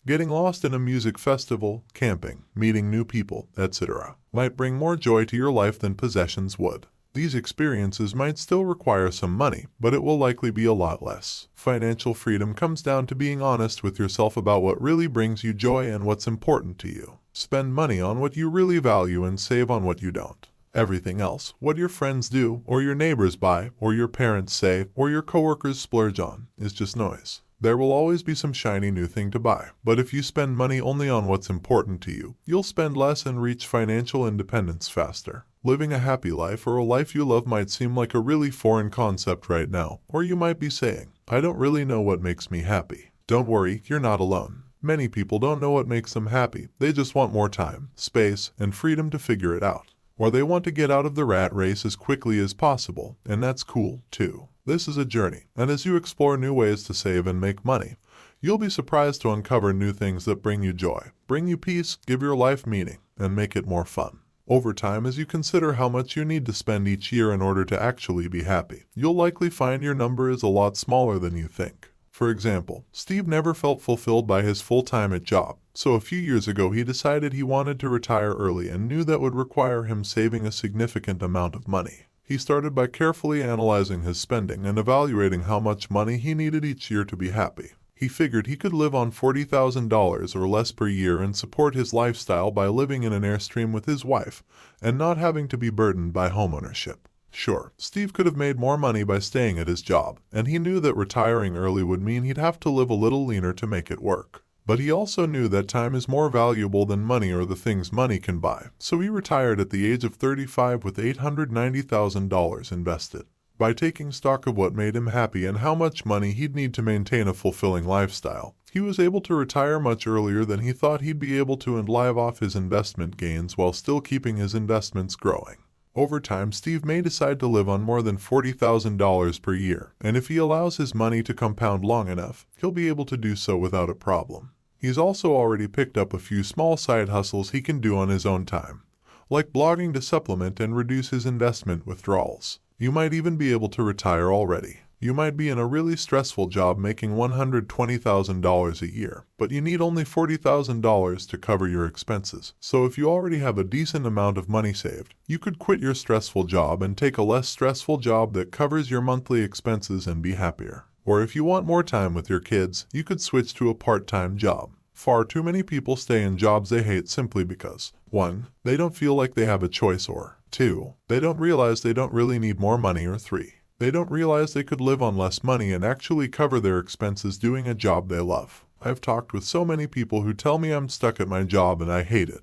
getting lost in a music festival, camping, meeting new people, etc., might bring more joy to your life than possessions would. These experiences might still require some money, but it will likely be a lot less. Financial freedom comes down to being honest with yourself about what really brings you joy and what's important to you. Spend money on what you really value and save on what you don't. Everything else, what your friends do, or your neighbors buy, or your parents say, or your coworkers splurge on, is just noise. There will always be some shiny new thing to buy, but if you spend money only on what's important to you, you'll spend less and reach financial independence faster. Living a happy life or a life you love might seem like a really foreign concept right now, or you might be saying, I don't really know what makes me happy. Don't worry, you're not alone. Many people don't know what makes them happy. They just want more time, space, and freedom to figure it out. Or they want to get out of the rat race as quickly as possible, and that's cool, too. This is a journey, and as you explore new ways to save and make money, you'll be surprised to uncover new things that bring you joy, bring you peace, give your life meaning, and make it more fun. Over time, as you consider how much you need to spend each year in order to actually be happy, you'll likely find your number is a lot smaller than you think. For example, Steve never felt fulfilled by his full-time job, so a few years ago he decided he wanted to retire early and knew that would require him saving a significant amount of money. He started by carefully analyzing his spending and evaluating how much money he needed each year to be happy. He figured he could live on $40,000 or less per year and support his lifestyle by living in an Airstream with his wife and not having to be burdened by homeownership. Sure, Steve could have made more money by staying at his job, and he knew that retiring early would mean he'd have to live a little leaner to make it work. But he also knew that time is more valuable than money or the things money can buy, so he retired at the age of 35 with $890,000 invested. By taking stock of what made him happy and how much money he'd need to maintain a fulfilling lifestyle, he was able to retire much earlier than he thought he'd be able to and live off his investment gains while still keeping his investments growing. Over time, Steve may decide to live on more than $40,000 per year, and if he allows his money to compound long enough, he'll be able to do so without a problem. He's also already picked up a few small side hustles he can do on his own time, like blogging to supplement and reduce his investment withdrawals. You might even be able to retire already. You might be in a really stressful job making $120,000 a year, but you need only $40,000 to cover your expenses. So if you already have a decent amount of money saved, you could quit your stressful job and take a less stressful job that covers your monthly expenses and be happier. Or if you want more time with your kids, you could switch to a part-time job. Far too many people stay in jobs they hate simply because 1. They don't feel like they have a choice, or 2. They don't realize they don't really need more money, or 3. They don't realize they could live on less money and actually cover their expenses doing a job they love. I've talked with so many people who tell me I'm stuck at my job and I hate it.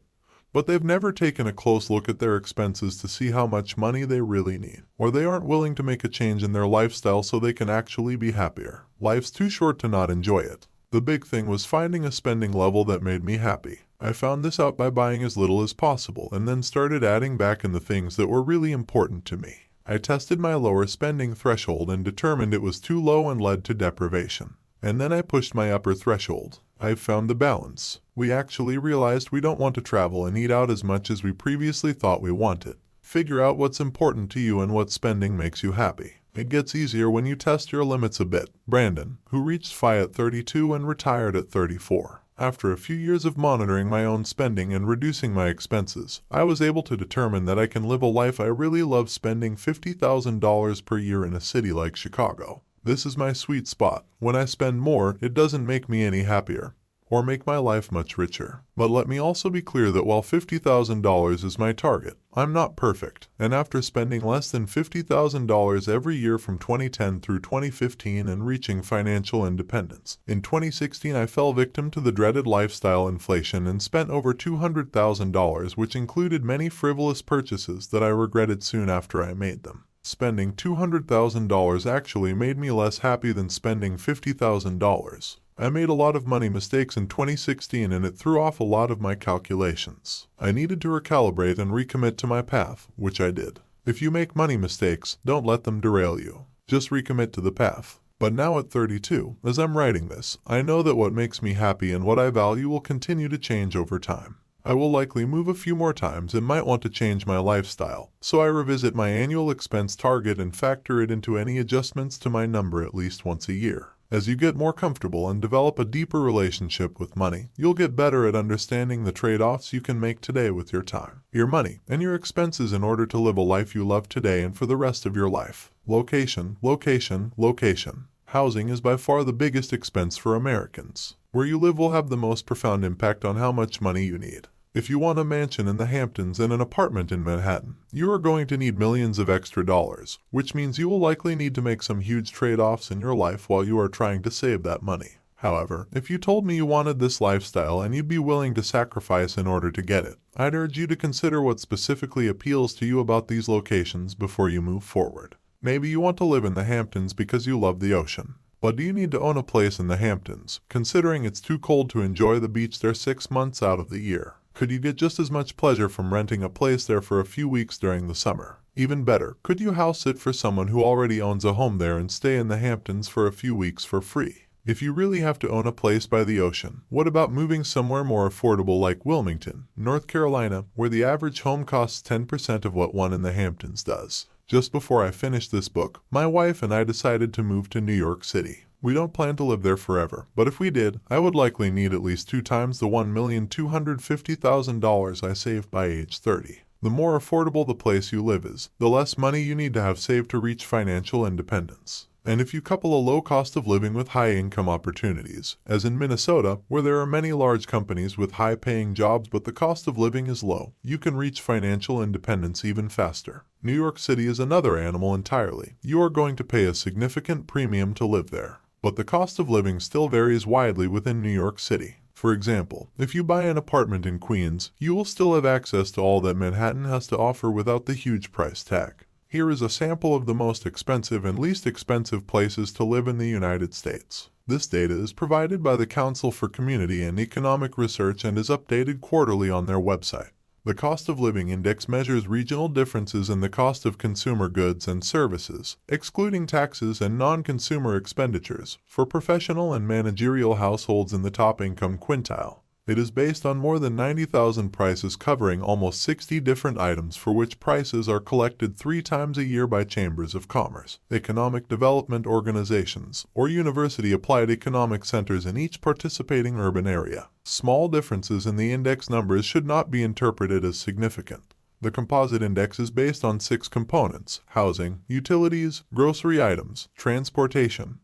But they've never taken a close look at their expenses to see how much money they really need. Or they aren't willing to make a change in their lifestyle so they can actually be happier. Life's too short to not enjoy it. The big thing was finding a spending level that made me happy. I found this out by buying as little as possible and then started adding back in the things that were really important to me. I tested my lower spending threshold and determined it was too low and led to deprivation. And then I pushed my upper threshold. I've found the balance. We actually realized we don't want to travel and eat out as much as we previously thought we wanted. Figure out what's important to you and what spending makes you happy. It gets easier when you test your limits a bit. Brandon, who reached FI at 32 and retired at 34. After a few years of monitoring my own spending and reducing my expenses, I was able to determine that I can live a life I really love, spending $50,000 per year in a city like Chicago. This is my sweet spot. When I spend more, it doesn't make me any happier or make my life much richer. But let me also be clear that while $50,000 is my target, I'm not perfect. And after spending less than $50,000 every year from 2010 through 2015 and reaching financial independence, in 2016 I fell victim to the dreaded lifestyle inflation and spent over $200,000, which included many frivolous purchases that I regretted soon after I made them. Spending $200,000 actually made me less happy than spending $50,000. I made a lot of money mistakes in 2016 and it threw off a lot of my calculations. I needed to recalibrate and recommit to my path, which I did. If you make money mistakes, don't let them derail you. Just recommit to the path. But now at 32, as I'm writing this, I know that what makes me happy and what I value will continue to change over time. I will likely move a few more times and might want to change my lifestyle, so I revisit my annual expense target and factor it into any adjustments to my number at least once a year. As you get more comfortable and develop a deeper relationship with money, you'll get better at understanding the trade-offs you can make today with your time, your money, and your expenses in order to live a life you love today and for the rest of your life. Location, location, location. Housing is by far the biggest expense for Americans. Where you live will have the most profound impact on how much money you need. If you want a mansion in the Hamptons and an apartment in Manhattan, you are going to need millions of extra dollars, which means you will likely need to make some huge trade-offs in your life while you are trying to save that money. However, if you told me you wanted this lifestyle and you'd be willing to sacrifice in order to get it, I'd urge you to consider what specifically appeals to you about these locations before you move forward. Maybe you want to live in the Hamptons because you love the ocean. But do you need to own a place in the Hamptons, considering it's too cold to enjoy the beach there 6 months out of the year? Could you get just as much pleasure from renting a place there for a few weeks during the summer? Even better, could you house sit for someone who already owns a home there and stay in the Hamptons for a few weeks for free? If you really have to own a place by the ocean, what about moving somewhere more affordable like Wilmington, North Carolina, where the average home costs 10% of what one in the Hamptons does? Just before I finished this book, my wife and I decided to move to New York City. We don't plan to live there forever, but if we did, I would likely need at least 2 times the $1,250,000 I saved by age 30. The more affordable the place you live is, the less money you need to have saved to reach financial independence. And if you couple a low cost of living with high income opportunities, as in Minnesota, where there are many large companies with high paying jobs but the cost of living is low, you can reach financial independence even faster. New York City is another animal entirely. You are going to pay a significant premium to live there. But the cost of living still varies widely within New York City. For example, if you buy an apartment in Queens, you will still have access to all that Manhattan has to offer without the huge price tag. Here is a sample of the most expensive and least expensive places to live in the United States. This data is provided by the Council for Community and Economic Research and is updated quarterly on their website. The Cost of Living Index measures regional differences in the cost of consumer goods and services, excluding taxes and non-consumer expenditures, for professional and managerial households in the top income quintile. It is based on more than 90,000 prices covering almost 60 different items for which prices are collected 3 times a year by chambers of commerce, economic development organizations, or university-applied economic centers in each participating urban area. Small differences in the index numbers should not be interpreted as significant. The composite index is based on 6 components: housing, utilities, grocery items, transportation,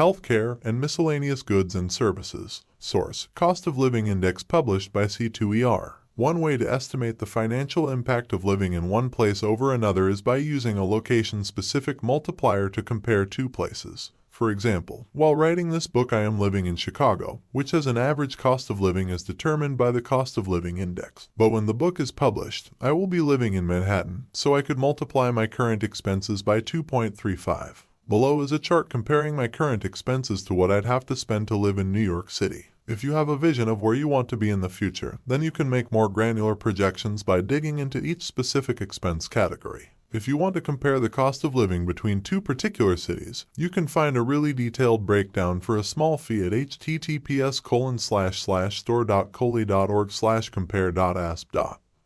healthcare, and miscellaneous goods and services. Source: Cost of Living Index published by C2ER. One way to estimate the financial impact of living in one place over another is by using a location-specific multiplier to compare two places. For example, while writing this book I am living in Chicago, which has an average cost of living as determined by the Cost of Living Index. But when the book is published, I will be living in Manhattan, so I could multiply my current expenses by 2.35. Below is a chart comparing my current expenses to what I'd have to spend to live in New York City. If you have a vision of where you want to be in the future, then you can make more granular projections by digging into each specific expense category. If you want to compare the cost of living between two particular cities, you can find a really detailed breakdown for a small fee at https://store.coley.org/compare.asp.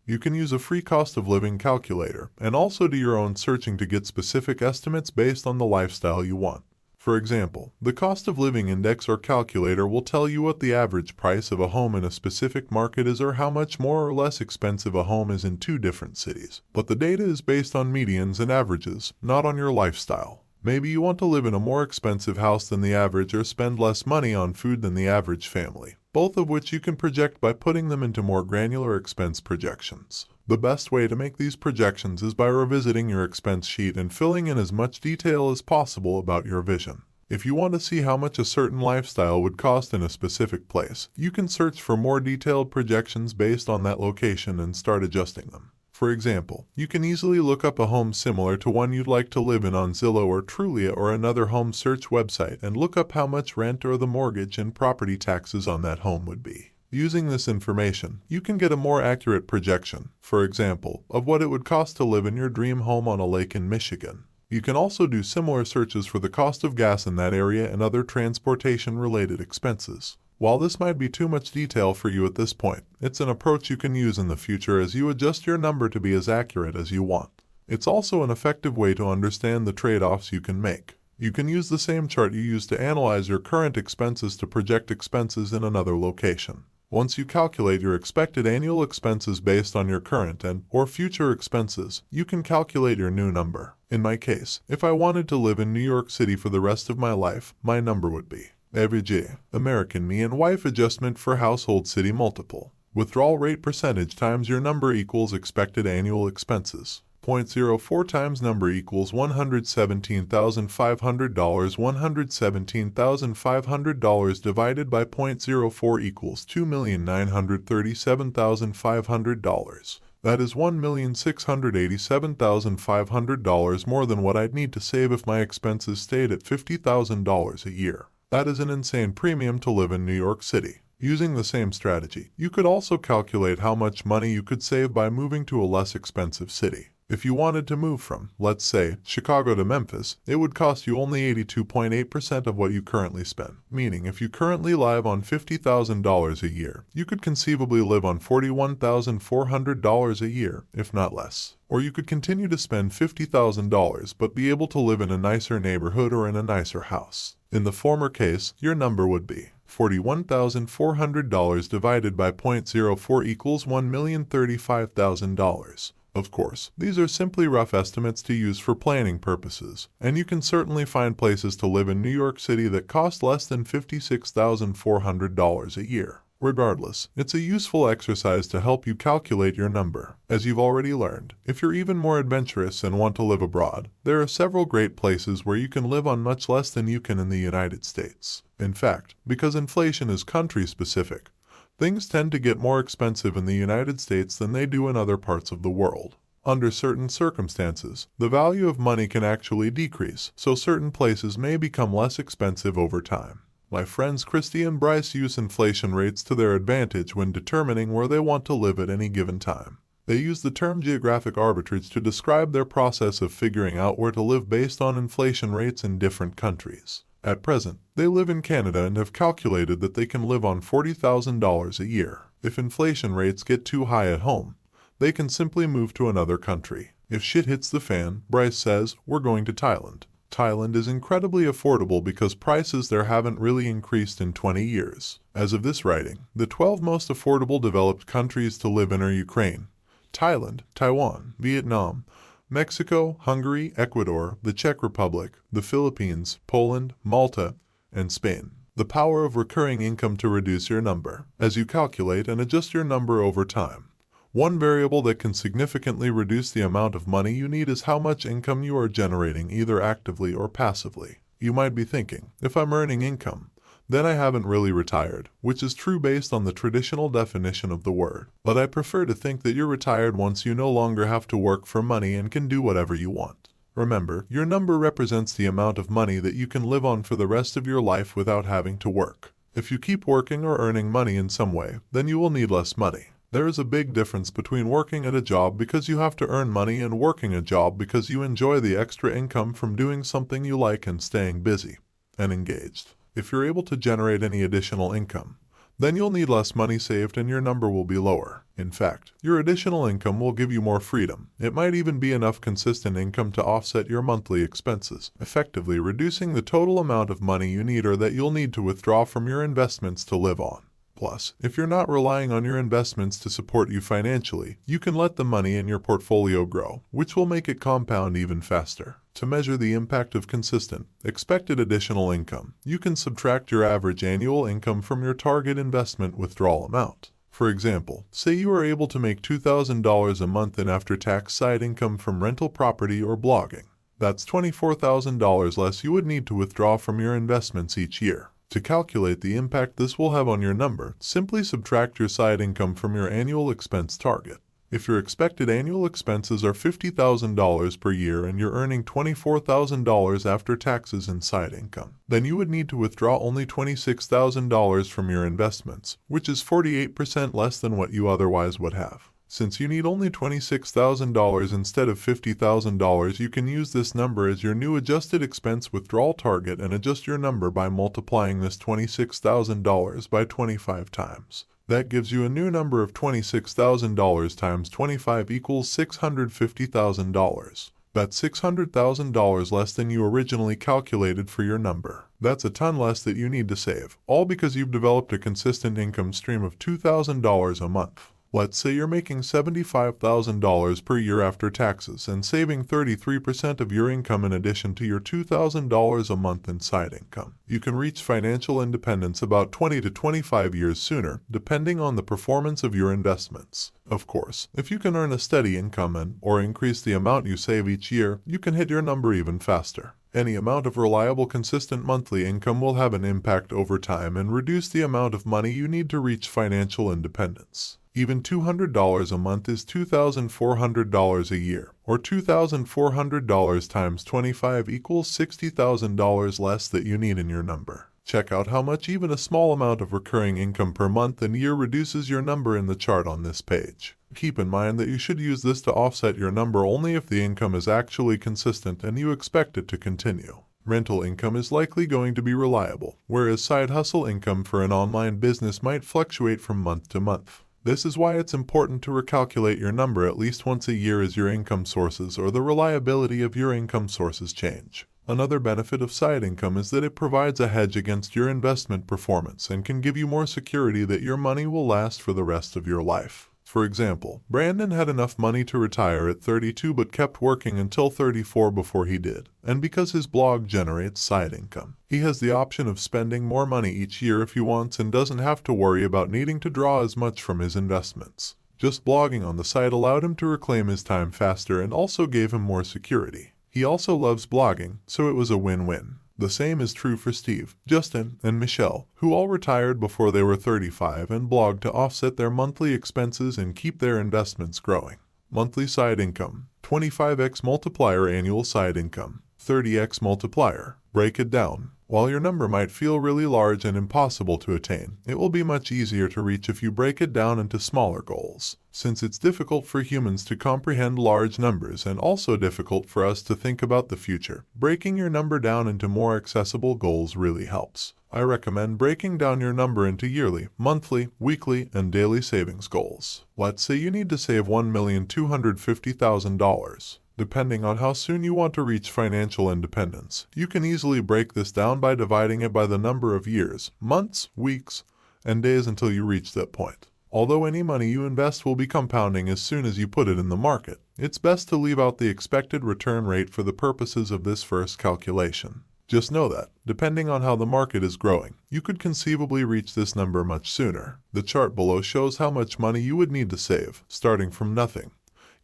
You can use a free cost of living calculator and also do your own searching to get specific estimates based on the lifestyle you want. For example, the Cost of Living Index or calculator will tell you what the average price of a home in a specific market is or how much more or less expensive a home is in two different cities. But the data is based on medians and averages, not on your lifestyle. Maybe you want to live in a more expensive house than the average or spend less money on food than the average family, both of which you can project by putting them into more granular expense projections. The best way to make these projections is by revisiting your expense sheet and filling in as much detail as possible about your vision. If you want to see how much a certain lifestyle would cost in a specific place, you can search for more detailed projections based on that location and start adjusting them. For example, you can easily look up a home similar to one you'd like to live in on Zillow or Trulia or another home search website and look up how much rent or the mortgage and property taxes on that home would be. Using this information, you can get a more accurate projection, for example, of what it would cost to live in your dream home on a lake in Michigan. You can also do similar searches for the cost of gas in that area and other transportation-related expenses. While this might be too much detail for you at this point, it's an approach you can use in the future as you adjust your number to be as accurate as you want. It's also an effective way to understand the trade-offs you can make. You can use the same chart you use to analyze your current expenses to project expenses in another location. Once you calculate your expected annual expenses based on your current and/or future expenses, you can calculate your new number. In my case, if I wanted to live in New York City for the rest of my life, my number would be AVG, American Me and Wife Adjustment for Household City Multiple. Withdrawal rate percentage times your number equals expected annual expenses. 0.04 times number equals $117,500. $117,500 divided by 0.04 equals $2,937,500. That is $1,687,500 more than what I'd need to save if my expenses stayed at $50,000 a year. That is an insane premium to live in New York City. Using the same strategy, you could also calculate how much money you could save by moving to a less expensive city. If you wanted to move from, let's say, Chicago to Memphis, it would cost you only 82.8% of what you currently spend. Meaning, if you currently live on $50,000 a year, you could conceivably live on $41,400 a year, if not less. Or you could continue to spend $50,000 but be able to live in a nicer neighborhood or in a nicer house. In the former case, your number would be $41,400 divided by 0.04 equals $1,035,000. Of course, these are simply rough estimates to use for planning purposes, and you can certainly find places to live in New York City that cost less than $56,400 a year. Regardless, it's a useful exercise to help you calculate your number. As you've already learned, if you're even more adventurous and want to live abroad, there are several great places where you can live on much less than you can in the United States. In fact, because inflation is country-specific, things tend to get more expensive in the United States than they do in other parts of the world. Under certain circumstances, the value of money can actually decrease, so certain places may become less expensive over time. My friends Christy and Bryce use inflation rates to their advantage when determining where they want to live at any given time. They use the term geographic arbitrage to describe their process of figuring out where to live based on inflation rates in different countries. At present, they live in Canada and have calculated that they can live on $40,000 a year. If inflation rates get too high at home, they can simply move to another country. If shit hits the fan, Bryce says, we're going to Thailand. Thailand is incredibly affordable because prices there haven't really increased in 20 years. As of this writing, the 12 most affordable developed countries to live in are Ukraine, Thailand, Taiwan, Vietnam, Mexico, Hungary, Ecuador, the Czech Republic, the Philippines, Poland, Malta, and Spain. The power of recurring income to reduce your number. As you calculate and adjust your number over time, one variable that can significantly reduce the amount of money you need is how much income you are generating either actively or passively. You might be thinking, if I'm earning income, then I haven't really retired, which is true based on the traditional definition of the word. But I prefer to think that you're retired once you no longer have to work for money and can do whatever you want. Remember, your number represents the amount of money that you can live on for the rest of your life without having to work. If you keep working or earning money in some way, then you will need less money. There is a big difference between working at a job because you have to earn money and working a job because you enjoy the extra income from doing something you like and staying busy and engaged. If you're able to generate any additional income, then you'll need less money saved and your number will be lower. In fact, your additional income will give you more freedom. It might even be enough consistent income to offset your monthly expenses, effectively reducing the total amount of money you need or that you'll need to withdraw from your investments to live on. Plus, if you're not relying on your investments to support you financially, you can let the money in your portfolio grow, which will make it compound even faster. To measure the impact of consistent, expected additional income, you can subtract your average annual income from your target investment withdrawal amount. For example, say you are able to make $2,000 a month in after-tax side income from rental property or blogging. That's $24,000 less you would need to withdraw from your investments each year. To calculate the impact this will have on your number, simply subtract your side income from your annual expense target. If your expected annual expenses are $50,000 per year and you're earning $24,000 after taxes in side income, then you would need to withdraw only $26,000 from your investments, which is 48% less than what you otherwise would have. Since you need only $26,000 instead of $50,000, you can use this number as your new adjusted expense withdrawal target and adjust your number by multiplying this $26,000 by 25 times. That gives you a new number of $26,000 times 25 equals $650,000. That's $600,000 less than you originally calculated for your number. That's a ton less that you need to save, all because you've developed a consistent income stream of $2,000 a month. Let's say you're making $75,000 per year after taxes and saving 33% of your income in addition to your $2,000 a month in side income. You can reach financial independence about 20 to 25 years sooner, depending on the performance of your investments. Of course, if you can earn a steady income or increase the amount you save each year, you can hit your number even faster. Any amount of reliable, consistent monthly income will have an impact over time and reduce the amount of money you need to reach financial independence. Even $200 a month is $2,400 a year, or $2,400 times 25 equals $60,000 less that you need in your number. Check out how much even a small amount of recurring income per month and year reduces your number in the chart on this page. Keep in mind that you should use this to offset your number only if the income is actually consistent and you expect it to continue. Rental income is likely going to be reliable, whereas side hustle income for an online business might fluctuate from month to month. This is why it's important to recalculate your number at least once a year as your income sources or the reliability of your income sources change. Another benefit of side income is that it provides a hedge against your investment performance and can give you more security that your money will last for the rest of your life. For example, Brandon had enough money to retire at 32 but kept working until 34 before he did. And because his blog generates side income, he has the option of spending more money each year if he wants and doesn't have to worry about needing to draw as much from his investments. Just blogging on the site allowed him to reclaim his time faster and also gave him more security. He also loves blogging, so it was a win-win. The same is true for Steve, Justin, and Michelle, who all retired before they were 35 and blogged to offset their monthly expenses and keep their investments growing. Monthly side income, 25x multiplier annual side income, 30x multiplier. Break it down. While your number might feel really large and impossible to attain, it will be much easier to reach if you break it down into smaller goals. Since it's difficult for humans to comprehend large numbers and also difficult for us to think about the future, breaking your number down into more accessible goals really helps. I recommend breaking down your number into yearly, monthly, weekly, and daily savings goals. Let's say you need to save $1,250,000. Depending on how soon you want to reach financial independence, you can easily break this down by dividing it by the number of years, months, weeks, and days until you reach that point. Although any money you invest will be compounding as soon as you put it in the market, it's best to leave out the expected return rate for the purposes of this first calculation. Just know that, depending on how the market is growing, you could conceivably reach this number much sooner. The chart below shows how much money you would need to save, starting from nothing,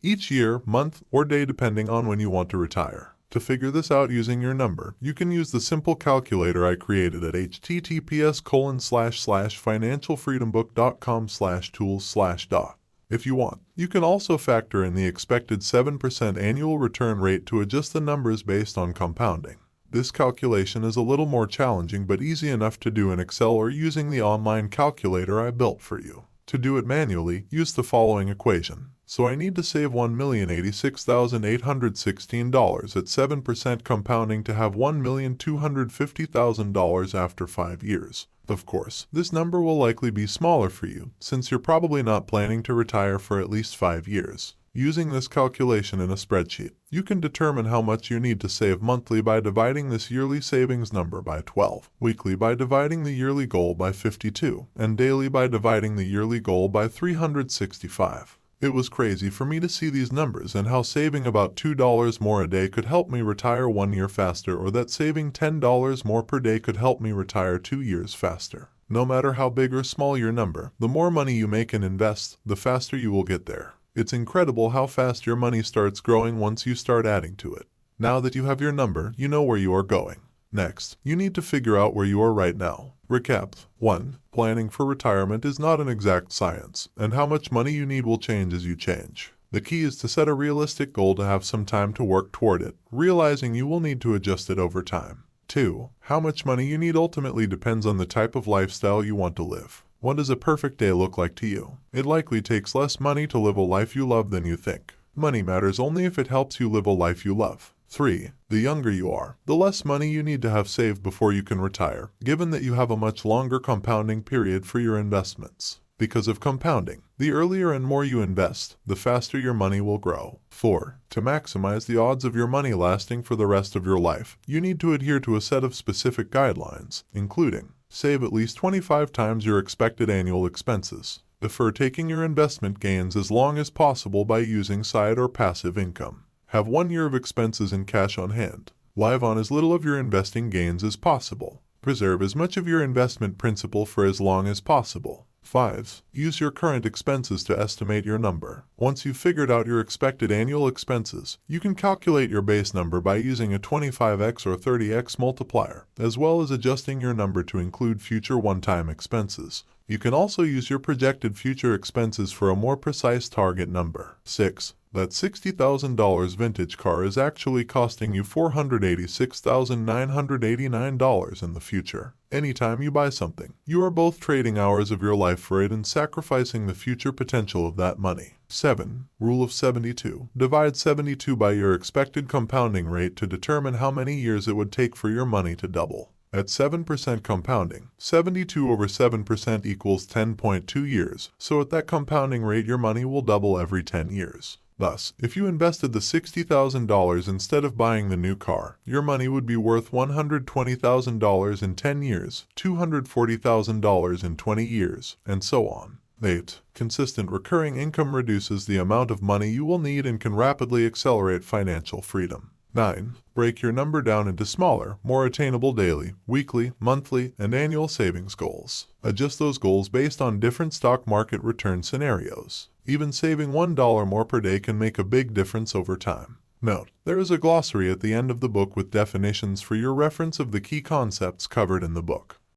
each year, month, or day depending on when you want to retire. To figure this out using your number, you can use the simple calculator I created at https://financialfreedombook.com/tools/doc. If you want, you can also factor in the expected 7% annual return rate to adjust the numbers based on compounding. This calculation is a little more challenging but easy enough to do in Excel or using the online calculator I built for you. To do it manually, use the following equation. So I need to save $1,086,816 at 7% compounding to have $1,250,000 after 5 years. Of course, this number will likely be smaller for you, since you're probably not planning to retire for at least 5 years. Using this calculation in a spreadsheet, you can determine how much you need to save monthly by dividing this yearly savings number by 12, weekly by dividing the yearly goal by 52, and daily by dividing the yearly goal by 365. It was crazy for me to see these numbers and how saving about $2 more a day could help me retire 1 year faster, or that saving $10 more per day could help me retire 2 years faster. No matter how big or small your number, the more money you make and invest, the faster you will get there. It's incredible how fast your money starts growing once you start adding to it. Now that you have your number, you know where you are going. Next, you need to figure out where you are right now. Recap. 1. Planning for retirement is not an exact science, and how much money you need will change as you change. The key is to set a realistic goal to have some time to work toward it, realizing you will need to adjust it over time. 2. How much money you need ultimately depends on the type of lifestyle you want to live. What does a perfect day look like to you? It likely takes less money to live a life you love than you think. Money matters only if it helps you live a life you love. 3. The younger you are, the less money you need to have saved before you can retire, given that you have a much longer compounding period for your investments. Because of compounding, the earlier and more you invest, the faster your money will grow. 4. To maximize the odds of your money lasting for the rest of your life, you need to adhere to a set of specific guidelines, including: save at least 25 times your expected annual expenses. Defer taking your investment gains as long as possible by using side or passive income. Have 1 year of expenses in cash on hand. Live on as little of your investing gains as possible. Preserve as much of your investment principal for as long as possible. 5. Use your current expenses to estimate your number. Once you've figured out your expected annual expenses, you can calculate your base number by using a 25x or 30x multiplier, as well as adjusting your number to include future one-time expenses. You can also use your projected future expenses for a more precise target number. 6. That $60,000 vintage car is actually costing you $486,989 in the future. Anytime you buy something, you are both trading hours of your life for it and sacrificing the future potential of that money. 7. Rule of 72. Divide 72 by your expected compounding rate to determine how many years it would take for your money to double. At 7% compounding, 72 over 7% equals 10.2 years, so at that compounding rate your money will double every 10 years. Thus, if you invested the $60,000 instead of buying the new car, your money would be worth $120,000 in 10 years, $240,000 in 20 years, and so on. 8. Consistent recurring income reduces the amount of money you will need and can rapidly accelerate financial freedom. 9. Break your number down into smaller, more attainable daily, weekly, monthly, and annual savings goals. Adjust those goals based on different stock market return scenarios. Even saving $1 more per day can make a big difference over time. Note, there is a glossary at the end of the book with definitions for your reference of the key concepts covered in the book.